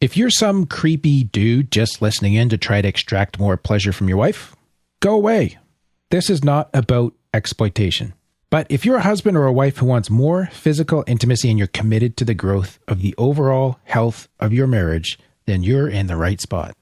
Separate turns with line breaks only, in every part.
If you're some creepy dude just listening in to try to extract more pleasure from your wife, go away. This is not about exploitation. But if you're a husband or a wife who wants more physical intimacy and you're committed to the growth of the overall health of your marriage, then you're in the right spot.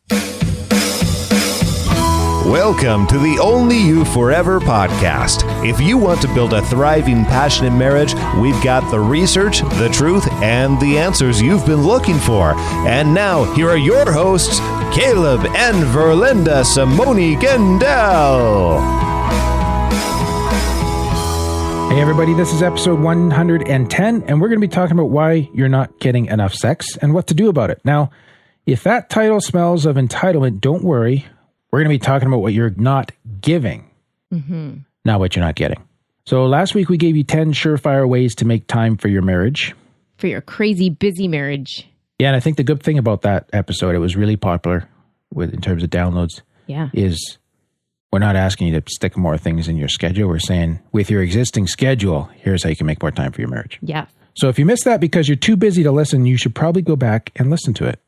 Welcome to the Only You Forever podcast. If you want to build a thriving, passionate marriage, we've got the research, the truth, and the answers you've been looking for. And now, here are your hosts, Caleb and Verlinda Simone Gendel.
Hey everybody, this is episode 110, and we're going to be talking about why you're not getting enough sex and what to do about it. Now, if that title smells of entitlement, don't worry. We're going to be talking about what you're not giving, not what you're not getting. So last week we gave you 10 surefire ways to make time for your marriage.
For your crazy busy marriage.
Yeah, and I think the good thing about that episode, it was really popular in terms of downloads, is we're not asking you to stick more things in your schedule. We're saying with your existing schedule, here's how you can make more time for your marriage.
Yeah.
So if you missed that because you're too busy to listen, you should probably go back and listen to it.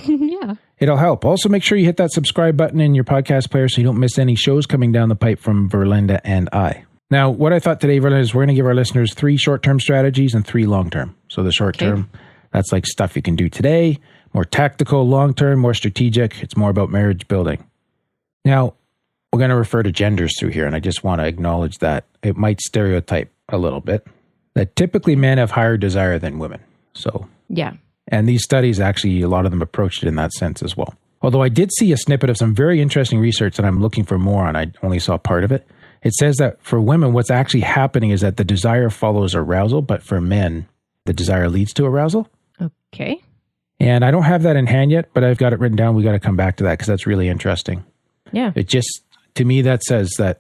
Yeah.
It'll help. Also, make sure you hit that subscribe button in your podcast player so you don't miss any shows coming down the pipe from Verlinda and I. Now, what I thought today, Verlinda, is we're going to give our listeners 3 short-term strategies and 3 long-term. So the short-term, that's like stuff you can do today. More tactical, long-term, more strategic. It's more about marriage building. Now, we're going to refer to genders through here, and I just want to acknowledge that it might stereotype a little bit. That typically men have higher desire than women. So
yeah.
And these studies, actually, a lot of them approached it in that sense as well. Although I did see a snippet of some very interesting research that I'm looking for more on. I only saw part of it. It says that for women, what's actually happening is that the desire follows arousal, but for men, the desire leads to arousal.
Okay.
And I don't have that in hand yet, but I've got it written down. We got to come back to that because that's really interesting.
Yeah.
It just, to me, that says that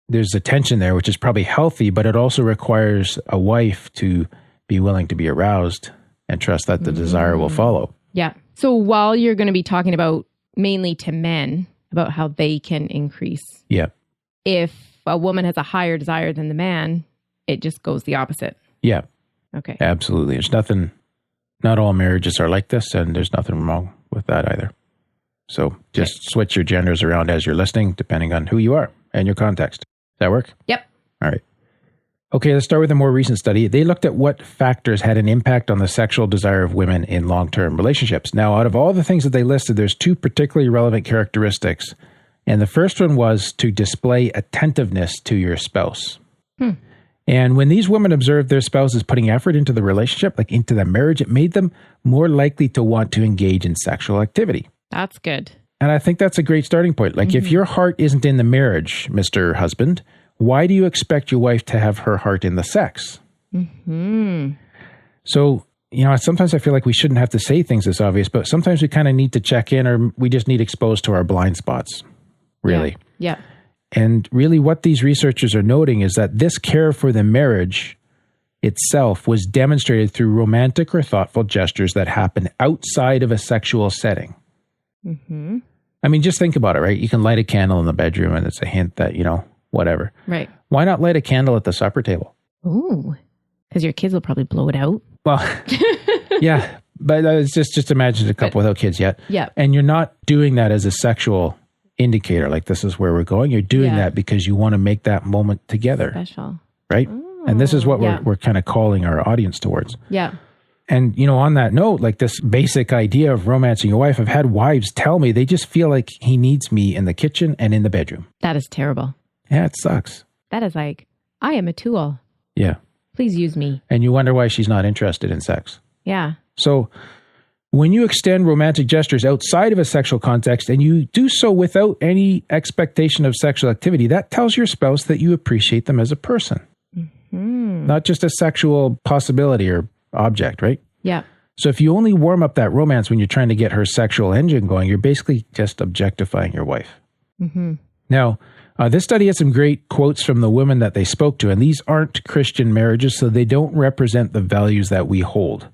there's a tension there, which is probably healthy, but it also requires a wife to be willing to be aroused and trust that the desire will follow.
Yeah. So while you're going to be talking about mainly to men, about how they can increase.
Yeah.
If a woman has a higher desire than the man, it just goes the opposite.
Yeah.
Okay.
Absolutely. There's nothing, not all marriages are like this, and there's nothing wrong with that either. So just switch your genders around as you're listening, depending on who you are and your context. Does that work?
Yep.
All right. Okay, let's start with a more recent study. They looked at what factors had an impact on the sexual desire of women in long-term relationships. Now, out of all the things that they listed, there's 2 particularly relevant characteristics. And the first one was to display attentiveness to your spouse. And when these women observed their spouses putting effort into the relationship, like into the marriage, it made them more likely to want to engage in sexual activity.
That's good.
And I think that's a great starting point. Like if your heart isn't in the marriage, Mr. Husband, why do you expect your wife to have her heart in the sex? So, sometimes I feel like we shouldn't have to say things this obvious, but sometimes we kind of need to check in, or we just need exposed to our blind spots, really.
Yeah.
And really what these researchers are noting is that this care for the marriage itself was demonstrated through romantic or thoughtful gestures that happen outside of a sexual setting. I mean, just think about it, right? You can light a candle in the bedroom and it's a hint that, whatever.
Right.
Why not light a candle at the supper table?
Ooh, because your kids will probably blow it out.
Well, yeah, but it's just imagine a couple without kids yet.
Yeah.
And you're not doing that as a sexual indicator, like this is where we're going. You're doing that because you want to make that moment together.
Special.
Right? And this is what we're kind of calling our audience towards.
Yeah.
And, on that note, like this basic idea of romancing your wife, I've had wives tell me they just feel like he needs me in the kitchen and in the bedroom.
That is terrible.
Yeah, it sucks.
That is like, I am a tool.
Yeah.
Please use me.
And you wonder why she's not interested in sex.
Yeah.
So when you extend romantic gestures outside of a sexual context and you do so without any expectation of sexual activity, that tells your spouse that you appreciate them as a person, not just a sexual possibility or object, right?
Yeah.
So if you only warm up that romance when you're trying to get her sexual engine going, you're basically just objectifying your wife. Now, this study has some great quotes from the women that they spoke to, and these aren't Christian marriages, so they don't represent the values that we hold.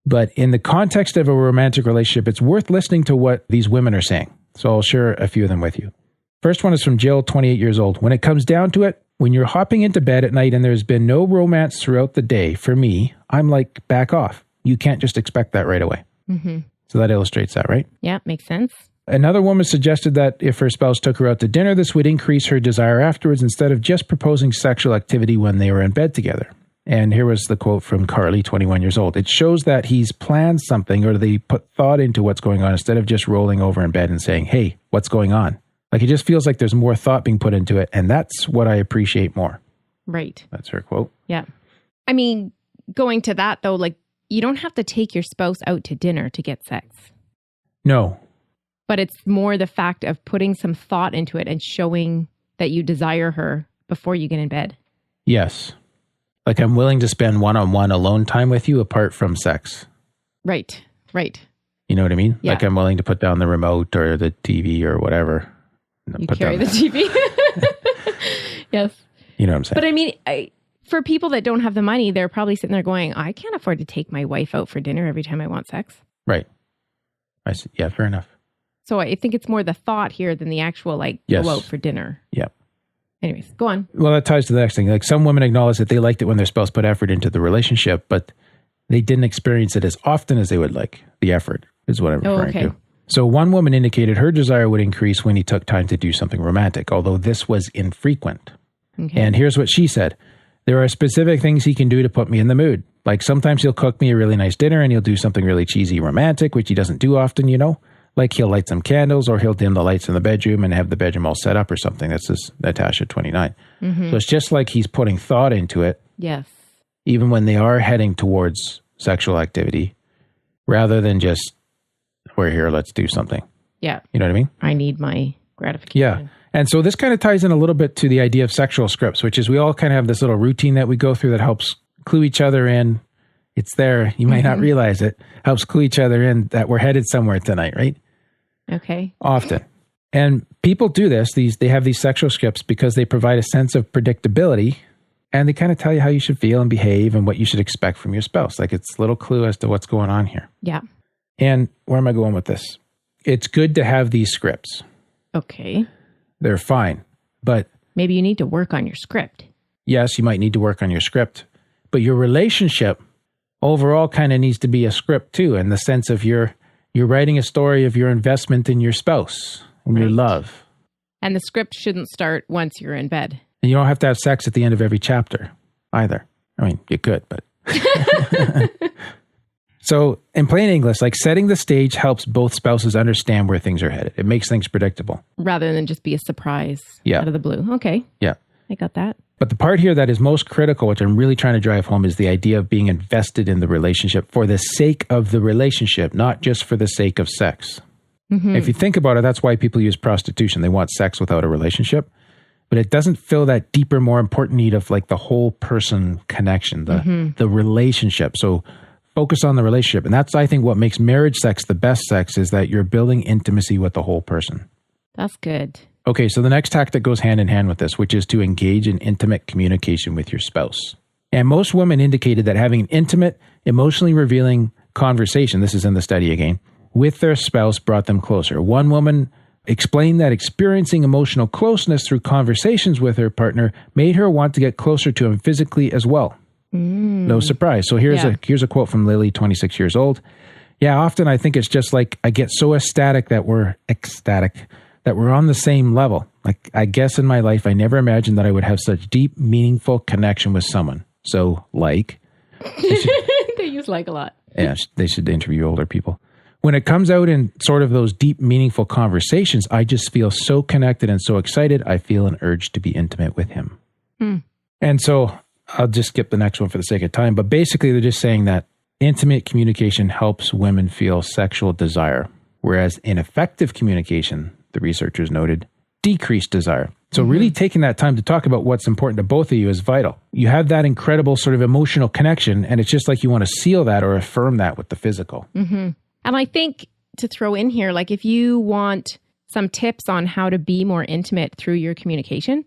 But in the context of a romantic relationship, it's worth listening to what these women are saying. So I'll share a few of them with you. First one is from Jill, 28 years old. When it comes down to it, when you're hopping into bed at night and there's been no romance throughout the day, for me, I'm like, back off. You can't just expect that right away. So that illustrates that, right?
Yeah, makes sense.
Another woman suggested that if her spouse took her out to dinner, this would increase her desire afterwards instead of just proposing sexual activity when they were in bed together. And here was the quote from Carly, 21 years old. It shows that he's planned something or they put thought into what's going on instead of just rolling over in bed and saying, hey, what's going on? Like it just feels like there's more thought being put into it. And that's what I appreciate more.
Right.
That's her quote.
Yeah. I mean, going to that though, like you don't have to take your spouse out to dinner to get sex.
No.
But it's more the fact of putting some thought into it and showing that you desire her before you get in bed.
Yes. Like I'm willing to spend one-on-one alone time with you apart from sex.
Right. Right.
You know what I mean?
Yeah.
Like I'm willing to put down the remote or the TV or whatever.
You carry the TV. Yes.
You know what I'm saying?
But I mean, for people that don't have the money, they're probably sitting there going, I can't afford to take my wife out for dinner every time I want sex.
Right. I see. Yeah, fair enough.
So I think it's more the thought here than the actual
Yes.
go out for dinner.
Yeah.
Anyways, go on.
Well, that ties to the next thing. Like some women acknowledge that they liked it when their spouse put effort into the relationship, but they didn't experience it as often as they would like. The effort is what I'm referring to. So one woman indicated her desire would increase when he took time to do something romantic, although this was infrequent.
Okay.
And here's what she said. There are specific things he can do to put me in the mood. Like sometimes he'll cook me a really nice dinner and he'll do something really cheesy romantic, which he doesn't do often, you know? Like he'll light some candles or he'll dim the lights in the bedroom and have the bedroom all set up or something. That's this Natasha, 29.
Mm-hmm.
So it's just like he's putting thought into it.
Yes.
Even when they are heading towards sexual activity, rather than just, we're here, let's do something.
Yeah.
You know what I mean?
I need my gratification.
Yeah. And so this kind of ties in a little bit to the idea of sexual scripts, which is we all kind of have this little routine that we go through that helps clue each other in. It's there. You might not realize it. Helps clue each other in that we're headed somewhere tonight, right?
Okay.
Often. And people do this. They have these sexual scripts because they provide a sense of predictability and they kind of tell you how you should feel and behave and what you should expect from your spouse. Like it's a little clue as to what's going on here.
Yeah.
And where am I going with this? It's good to have these scripts.
Okay.
They're fine. But
maybe you need to work on your script.
Yes, you might need to work on your script. But your relationship overall kind of needs to be a script too, in the sense of you're writing a story of your investment in your spouse and your love.
And the script shouldn't start once you're in bed.
And you don't have to have sex at the end of every chapter either. I mean, you could, but... So in plain English, like setting the stage helps both spouses understand where things are headed. It makes things predictable.
Rather than just be a surprise out of the blue. Okay.
Yeah.
I got that.
But the part here that is most critical, which I'm really trying to drive home, is the idea of being invested in the relationship for the sake of the relationship, not just for the sake of sex. Mm-hmm. If you think about it, that's why people use prostitution. They want sex without a relationship. But it doesn't fill that deeper, more important need of like the whole person connection, the relationship. So focus on the relationship. And that's, I think, what makes marriage sex the best sex is that you're building intimacy with the whole person.
That's good.
Okay, so the next tactic goes hand in hand with this, which is to engage in intimate communication with your spouse. And most women indicated that having an intimate, emotionally revealing conversation, this is in the study again, with their spouse brought them closer. One woman explained that experiencing emotional closeness through conversations with her partner made her want to get closer to him physically as well. No surprise. So here's a quote from Lily, 26 years old. Yeah, often I think it's just like I get so ecstatic that we're on the same level. Like I guess in my life, I never imagined that I would have such deep, meaningful connection with someone. So like.
They use like a lot.
Yeah, they should interview older people. When it comes out in sort of those deep, meaningful conversations, I just feel so connected and so excited. I feel an urge to be intimate with him. And so I'll just skip the next one for the sake of time. But basically, they're just saying that intimate communication helps women feel sexual desire, whereas ineffective communication, the researchers noted, decreased desire. So really taking that time to talk about what's important to both of you is vital. You have that incredible sort of emotional connection, and it's just like you want to seal that or affirm that with the physical.
Mm-hmm. And I think to throw in here, like if you want some tips on how to be more intimate through your communication,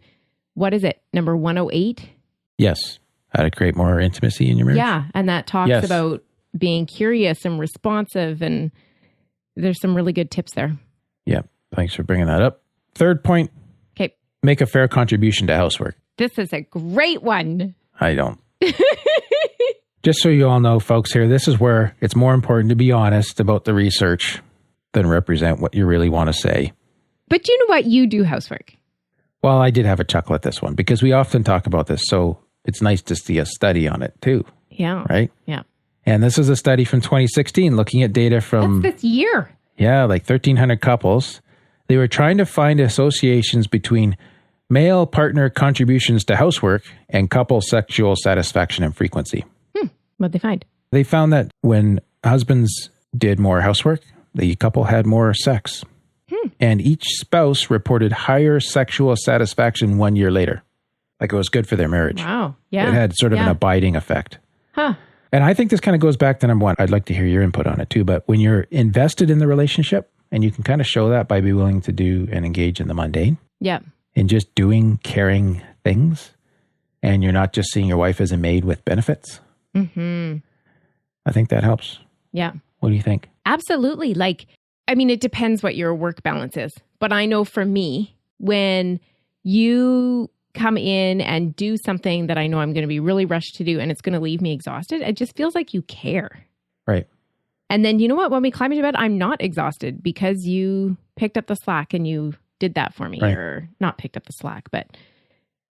what is it? Number 108?
Yes. How to create more intimacy in your marriage.
Yeah. And that talks about being curious and responsive. And there's some really good tips there.
Yeah. Thanks for bringing that up. Third point.
Okay.
Make a fair contribution to housework.
This is a great one.
I don't. Just so you all know, folks, here, this is where it's more important to be honest about the research than represent what you really want to say.
But you know what? You do housework.
Well, I did have a chuckle at this one because we often talk about this, so it's nice to see a study on it too.
Yeah.
Right?
Yeah.
And this is a study from 2016 looking at data from...
That's this year.
Yeah, like 1,300 couples. They were trying to find associations between male partner contributions to housework and couple sexual satisfaction and frequency.
What'd they find?
They found that when husbands did more housework, the couple had more sex. And each spouse reported higher sexual satisfaction 1 year later. Like it was good for their marriage.
Wow. Yeah.
It had sort of an abiding effect.
Huh.
And I think this kind of goes back to number one. I'd like to hear your input on it too. But when you're invested in the relationship, and you can kind of show that by being willing to do and engage in the mundane.
Yeah.
And just doing caring things. And you're not just seeing your wife as a maid with benefits.
Mm-hmm.
I think that helps.
Yeah.
What do you think?
Absolutely. Like, I mean, it depends what your work balance is. But I know for me, when you come in and do something that I know I'm going to be really rushed to do and it's going to leave me exhausted, it just feels like you care.
Right.
And then you know what? When we climb into bed, I'm not exhausted because you picked up the slack and you did that for me.
Right.
Or not picked up the slack, but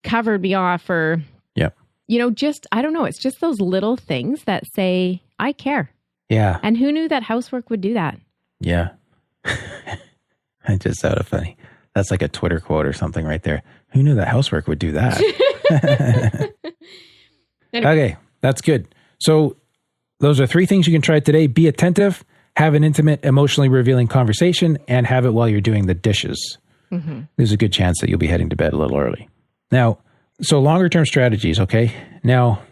covered me off or,
Yep.
you know, just, I don't know. It's just those little things that say, I care.
Yeah.
And who knew that housework would do that?
Yeah. I just thought it funny. That's like a Twitter quote or something right there. Who knew that housework would do that? Okay, that's good. So those are 3 things you can try today. Be attentive, have an intimate, emotionally revealing conversation, and have it while you're doing the dishes. Mm-hmm. There's a good chance that you'll be heading to bed a little early. Now, so longer term strategies, okay? Now,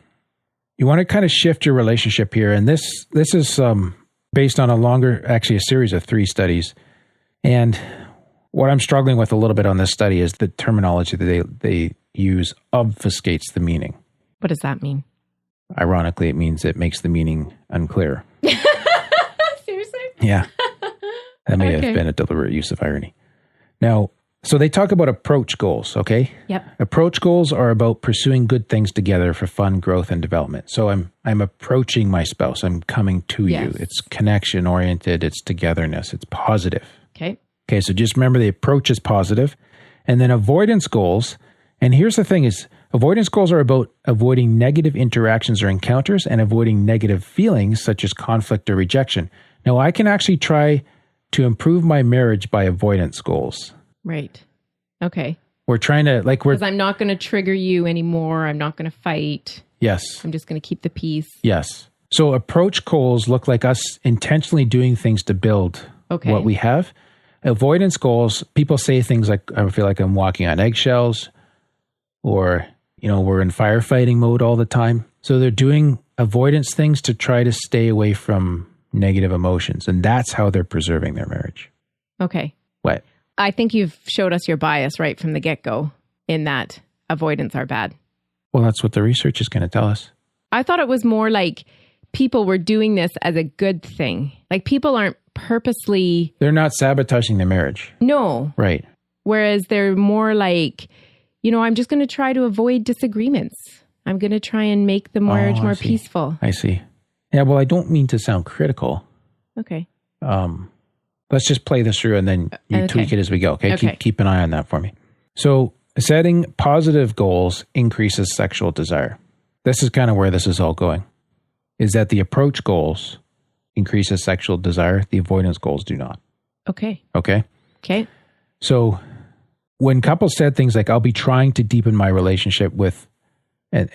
you want to kind of shift your relationship here. And this is based on a series of 3 studies. And what I'm struggling with a little bit on this study is the terminology that they use obfuscates the meaning.
What does that mean?
Ironically, it means it makes the meaning unclear.
Seriously?
Yeah. That may have been a deliberate use of irony. Now, so they talk about approach goals, okay?
Yep.
Approach goals are about pursuing good things together for fun, growth, and development. So I'm approaching my spouse. I'm coming to you. It's connection oriented. It's togetherness. It's positive. Okay, so just remember the approach is positive. And then avoidance goals. And here's the thing is avoidance goals are about avoiding negative interactions or encounters and avoiding negative feelings such as conflict or rejection. Now, I can actually try to improve my marriage by avoidance goals.
Right. Okay.
We're trying to
because I'm not going to trigger you anymore. I'm not going to fight.
Yes.
I'm just going to keep the peace.
Yes. So approach goals look like us intentionally doing things to build what we have. Avoidance goals, people say things like, I feel like I'm walking on eggshells, or, you know, we're in firefighting mode all the time. So they're doing avoidance things to try to stay away from negative emotions. And that's how they're preserving their marriage.
Okay.
What?
I think you've showed us your bias right from the get-go in that avoidance are bad.
Well, that's what the research is going to tell us.
I thought it was more like people were doing this as a good thing. Like people aren't purposely...
They're not sabotaging the marriage.
No.
Right.
Whereas they're more like, you know, I'm just going to try to avoid disagreements. I'm going to try and make the marriage more peaceful.
I see. Yeah, well, I don't mean to sound critical.
Okay.
Let's just play this through and then you tweak it as we go. Okay. Keep an eye on that for me. So setting positive goals increases sexual desire. This is kind of where this is all going. Is that the approach goals increases sexual desire. The avoidance goals do not.
Okay.
Okay.
Okay.
So when couples said things like, I'll be trying to deepen my relationship with, and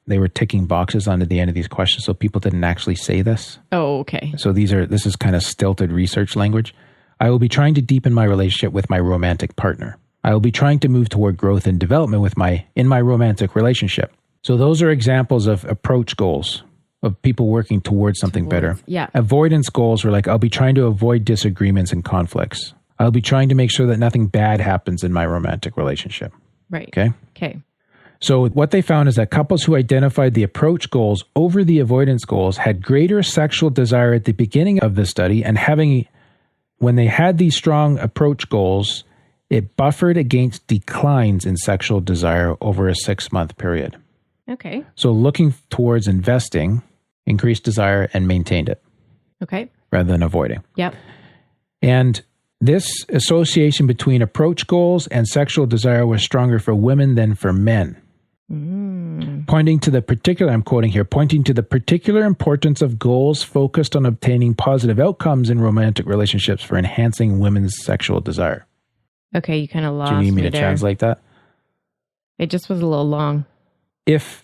they were ticking boxes onto the end of these questions. So people didn't actually say this.
Oh, okay.
So this is kind of stilted research language. I will be trying to deepen my relationship with my romantic partner. I will be trying to move toward growth and development in my romantic relationship. So those are examples of approach goals of people working towards something better.
Yeah.
Avoidance goals are like, I'll be trying to avoid disagreements and conflicts. I'll be trying to make sure that nothing bad happens in my romantic relationship.
Right.
Okay.
Okay.
So what they found is that couples who identified the approach goals over the avoidance goals had greater sexual desire at the beginning of the study, and when they had these strong approach goals, it buffered against declines in sexual desire over a 6-month period.
Okay.
So looking towards investing increased desire and maintained it
Okay.
rather than avoiding.
Yep.
And this association between approach goals and sexual desire was stronger for women than for men. Pointing to the particular, I'm quoting here, pointing to the particular importance of goals focused on obtaining positive outcomes in romantic relationships for enhancing women's sexual desire.
Okay, you kind of lost
Do you need me to
there.
translate that?
It just was a little long.
If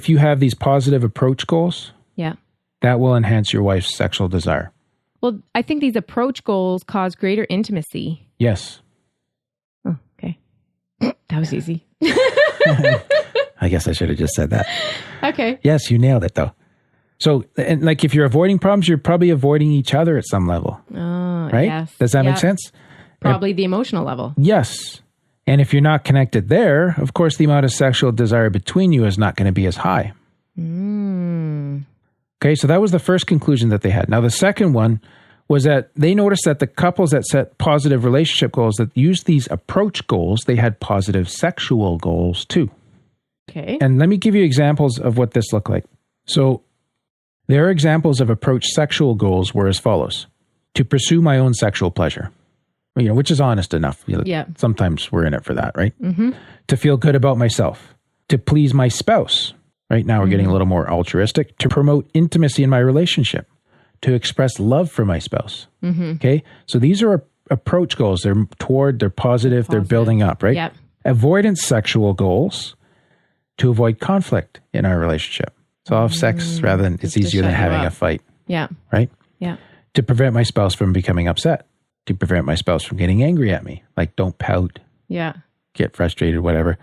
you have these positive approach goals,
Yeah.
that will enhance your wife's sexual desire.
Well, I think these approach goals cause greater intimacy.
Yes.
Oh, okay. That was easy.
I guess I should have just said that.
Okay.
Yes, you nailed it though. So, and like if you're avoiding problems, you're probably avoiding each other at some level,
Oh,
right?
yes.
Does that make
Yep.
sense?
Probably the emotional level.
Yes. And if you're not connected there, of course, the amount of sexual desire between you is not going to be as high. Okay, so that was the first conclusion that they had. Now, the second one was that they noticed that the couples that set positive relationship goals that used these approach goals, they had positive sexual goals too.
Okay.
And let me give you examples of what this looked like. So their examples of approach sexual goals were as follows. To pursue my own sexual pleasure, which is honest enough.
Yeah.
Sometimes we're in it for that, right? To feel good about myself, to please my spouse. Right now we're getting a little more altruistic, to promote intimacy in my relationship, to express love for my spouse. Okay. So these are approach goals. They're positive, they're building up, right?
Yep.
Avoidance sexual goals, to avoid conflict in our relationship. So I'll have sex rather than it's
to
easier than
shut you
having a
up.
fight,
Yeah.
right?
Yeah.
To prevent my spouse from becoming upset, to prevent my spouse from getting angry at me, like don't pout,
Yeah.
get frustrated, whatever,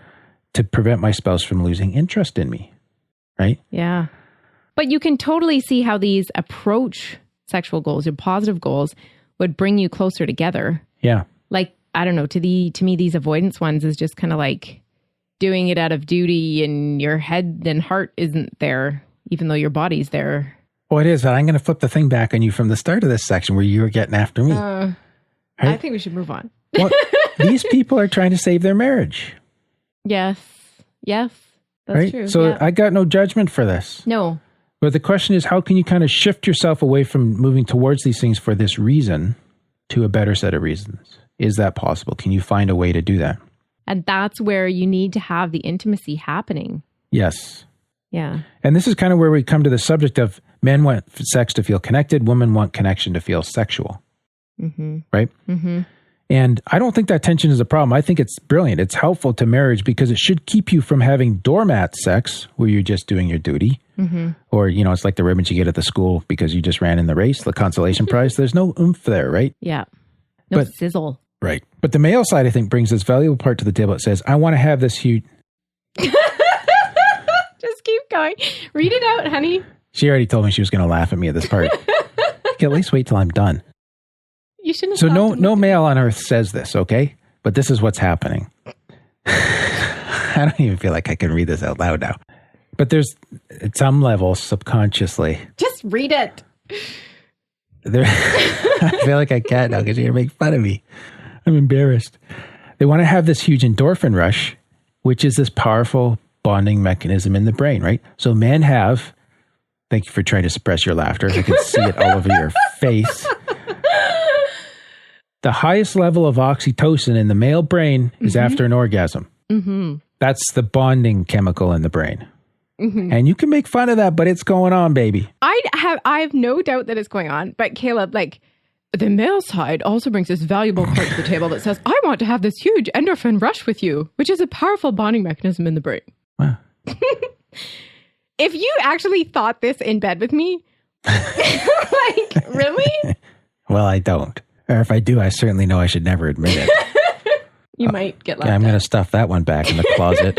to prevent my spouse from losing interest in me, right?
Yeah. But you can totally see how these approach sexual goals, your positive goals, would bring you closer together.
Yeah.
Like, I don't know, to me, these avoidance ones is just kind of like doing it out of duty and your head and heart isn't there, even though your body's there.
Well, it is, but I'm going to flip the thing back on you from the start of this section where you were getting after me.
I think we should move on.
Well, these people are trying to save their marriage,
Yes. Yes. That's
right?
true.
So
Yeah.
I got no judgment for this.
No.
But the question is, how can you kind of shift yourself away from moving towards these things for this reason to a better set of reasons? Is that possible? Can you find a way to do that?
And that's where you need to have the intimacy happening.
Yes.
Yeah.
And this is kind of where we come to the subject of men want sex to feel connected, women want connection to feel sexual. Right? And I don't think that tension is a problem. I think it's brilliant. It's helpful to marriage because it should keep you from having doormat sex where you're just doing your duty. Or, it's like the ribbons you get at the school because you just ran in the race, the consolation prize. There's no oomph there, right?
Yeah. No
But-
sizzle.
Right. But the male side, I think, brings this valuable part to the table. It says, I want to have this huge...
Just keep going. Read it out, honey.
She already told me she was going to laugh at me at this part. Okay, at least wait till I'm done.
You shouldn't
So
have
no male on earth says this, okay? But this is what's happening. I don't even feel like I can read this out loud now. But there's, at some level, subconsciously,
Just read it.
there, I feel like I can't now because you're going to make fun of me. I'm embarrassed. They want to have this huge endorphin rush, which is this powerful bonding mechanism in the brain, right? So men have, thank you for trying to suppress your laughter. I can see it all over your face. The highest level of oxytocin in the male brain is after an orgasm. That's the bonding chemical in the brain. And you can make fun of that, but it's going on, baby.
I have no doubt that it's going on. But Caleb, like, the male side also brings this valuable part to the table that says, I want to have this huge endorphin rush with you, which is a powerful bonding mechanism in the brain.
Wow.
If you actually thought this in bed with me, like, really?
Well, I don't. Or if I do, I certainly know I should never admit it.
You might get laughed
Yeah, I'm
at.
going to stuff that one back in the closet.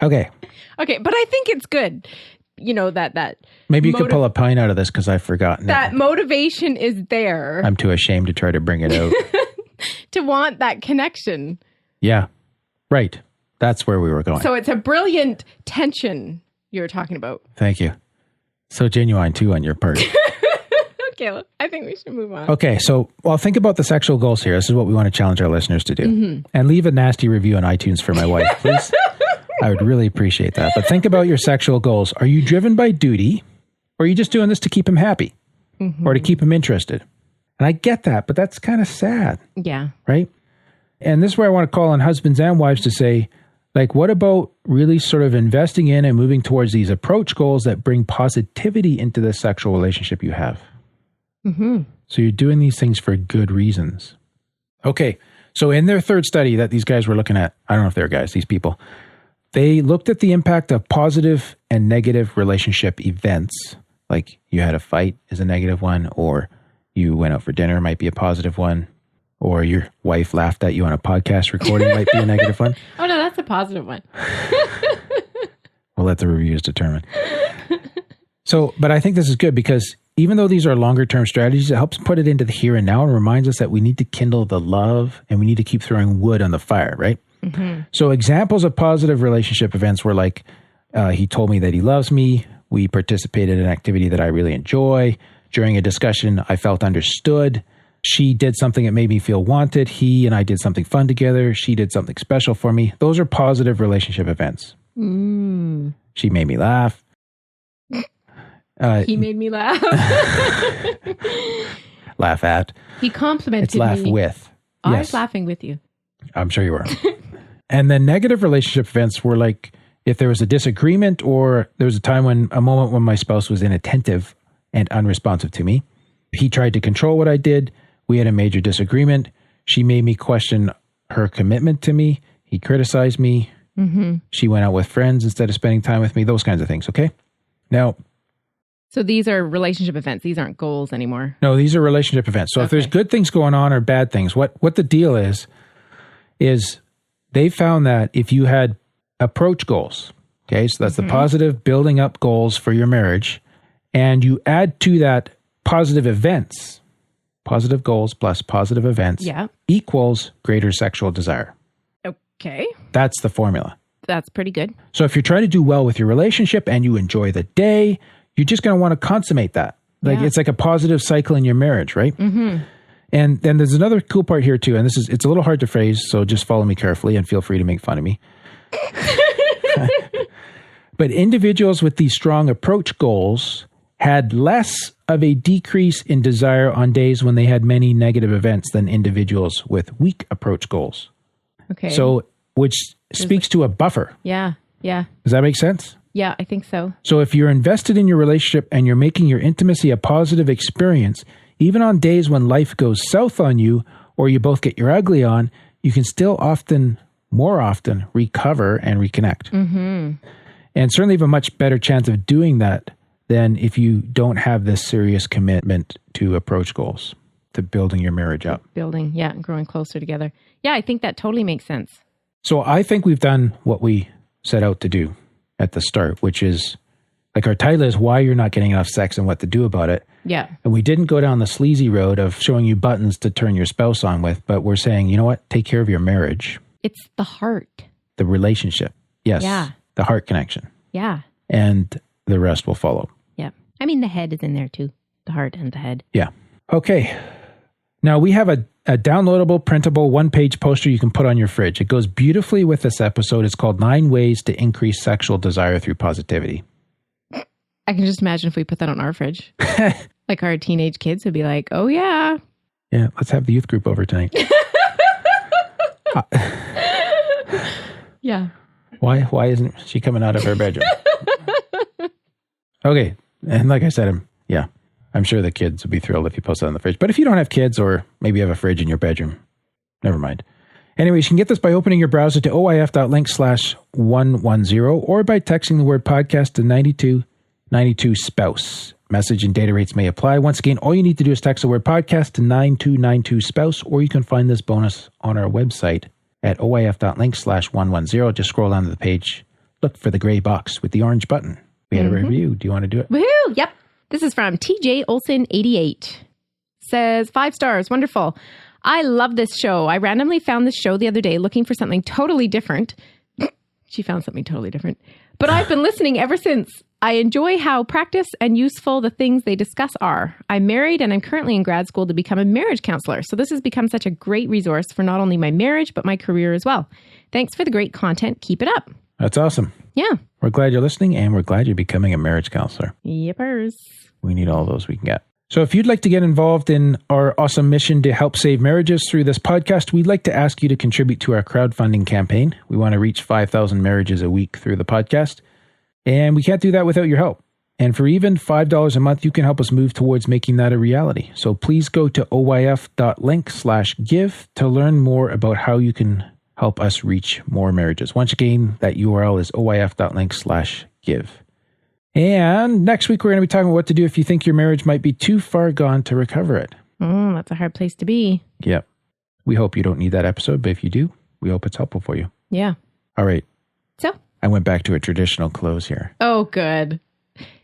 Okay.
Okay, but I think it's good. That
Maybe you could pull a pint out of this because I've forgotten
that
it.
motivation is there
I'm too ashamed to try to bring it out.
to want that connection.
Yeah. Right. That's where we were going.
So it's a brilliant tension you're talking about.
Thank you. So genuine too on your part.
Okay, I think we should move on.
Okay, so think about the sexual goals here. This is what we want to challenge our listeners to do. And leave a nasty review on iTunes for my wife, please. I would really appreciate that. But think about your sexual goals. Are you driven by duty, or are you just doing this to keep him happy or to keep him interested? And I get that, but that's kind of sad.
Yeah.
Right? And this is where I want to call on husbands and wives to say, like, what about really sort of investing in and moving towards these approach goals that bring positivity into the sexual relationship you have? So you're doing these things for good reasons. Okay. So in their third study that these guys were looking at, I don't know if they're guys, these people, they looked at the impact of positive and negative relationship events. Like you had a fight is a negative one, or you went out for dinner might be a positive one, or your wife laughed at you on a podcast recording might be a negative one.
Oh, no, that's a positive one.
We'll let the reviews determine. So, but I think this is good because even though these are longer term strategies, it helps put it into the here and now and reminds us that we need to kindle the love and we need to keep throwing wood on the fire, right? So examples of positive relationship events were like, he told me that he loves me. We participated in an activity that I really enjoy. During a discussion, I felt understood. She did something that made me feel wanted. He and I did something fun together. She did something special for me. Those are positive relationship events. She made me laugh.
He made me laugh.
Laugh at.
He complimented
It's laugh
me.
with.
I was laughing with you.
I'm sure you were. And then negative relationship events were like if there was a disagreement or there was a moment when my spouse was inattentive and unresponsive to me. He tried to control what I did. We had a major disagreement. She made me question her commitment to me. He criticized me. She went out with friends instead of spending time with me. Those kinds of things. Okay. Now,
so these are relationship events. These aren't goals anymore.
no, these are relationship events. So if there's good things going on or bad things, what the deal is they found that if you had approach goals, okay, so that's the positive building up goals for your marriage, and you add to that positive events, positive goals plus positive events equals greater sexual desire.
Okay.
That's the formula.
That's pretty good.
So if you're trying to do well with your relationship and you enjoy the day, you're just going to want to consummate that. Like it's like a positive cycle in your marriage, right? And then there's another cool part here too. And it's a little hard to phrase, so just follow me carefully and feel free to make fun of me. But individuals with these strong approach goals had less of a decrease in desire on days when they had many negative events than individuals with weak approach goals.
Okay.
So, which speaks to a buffer.
Yeah. Yeah.
Does that make sense?
Yeah, I think so.
So if you're invested in your relationship and you're making your intimacy a positive experience, even on days when life goes south on you or you both get your ugly on, you can still more often recover and reconnect. And certainly have a much better chance of doing that than if you don't have this serious commitment to approach goals, to building your marriage up.
And growing closer together. Yeah, I think that totally makes sense.
So I think we've done what we set out to do at the start, which is like our title is Why You're Not Getting Enough Sex and What to Do About It.
Yeah.
And we didn't go down the sleazy road of showing you buttons to turn your spouse on with, but we're saying, you know what? Take care of your marriage.
It's the heart.
The relationship. Yes.
Yeah.
The heart connection.
Yeah.
And the rest will follow.
Yeah. I mean, the head is in there too. The heart and the head.
Yeah. Okay. Now we have a downloadable, printable, one-page poster you can put on your fridge. It goes beautifully with this episode. It's called 9 Ways to Increase Sexual Desire Through Positivity.
I can just imagine if we put that on our fridge. Like our teenage kids would be like, oh yeah.
Yeah, let's have the youth group over tonight.
Yeah.
Why isn't she coming out of her bedroom? Okay. And like I said, I'm sure the kids would be thrilled if you post it on the fridge. But if you don't have kids or maybe you have a fridge in your bedroom, never mind. Anyways, you can get this by opening your browser to oif.link/110 or by texting the word podcast to 9292 spouse. Message and data rates may apply. Once again, all you need to do is text the word podcast to 9292 spouse, or you can find this bonus on our website at oif.link/110. Just scroll down to the page. Look for the gray box with the orange button. We had a review. Do you want to do it?
Woohoo! Yep. This is from TJ Olson 88. Says 5 stars. Wonderful. I love this show. I randomly found this show the other day looking for something totally different. She found something totally different. But I've been listening ever since. I enjoy how practice and useful the things they discuss are. I'm married and I'm currently in grad school to become a marriage counselor. So this has become such a great resource for not only my marriage, but my career as well. Thanks for the great content. Keep it up.
That's awesome.
Yeah.
We're glad you're listening, and we're glad you're becoming a marriage counselor.
Yippers.
We need all those we can get. So if you'd like to get involved in our awesome mission to help save marriages through this podcast, we'd like to ask you to contribute to our crowdfunding campaign. We want to reach 5,000 marriages a week through the podcast, and we can't do that without your help. And for even $5 a month, you can help us move towards making that a reality. So please go to oyf.link/give to learn more about how you can help us reach more marriages. Once again, that URL is oyf.link/give. And next week, we're going to be talking about what to do if you think your marriage might be too far gone to recover it.
That's a hard place to be.
Yep. We hope you don't need that episode, but if you do, we hope it's helpful for you.
Yeah.
All right.
So?
I went back to a traditional close here.
Oh, good.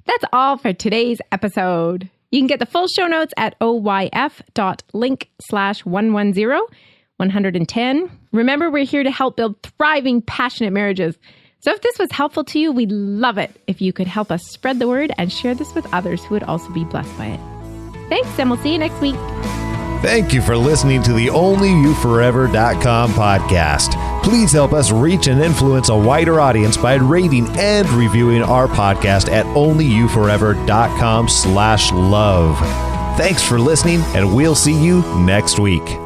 That's all for today's episode. You can get the full show notes at oyf.link/110. Remember, we're here to help build thriving, passionate marriages. So if this was helpful to you, we'd love it if you could help us spread the word and share this with others who would also be blessed by it. Thanks, and we'll see you next week.
Thank you for listening to the OnlyYouForever.com podcast. Please help us reach and influence a wider audience by rating and reviewing our podcast at OnlyYouForever.com/love. Thanks for listening, and we'll see you next week.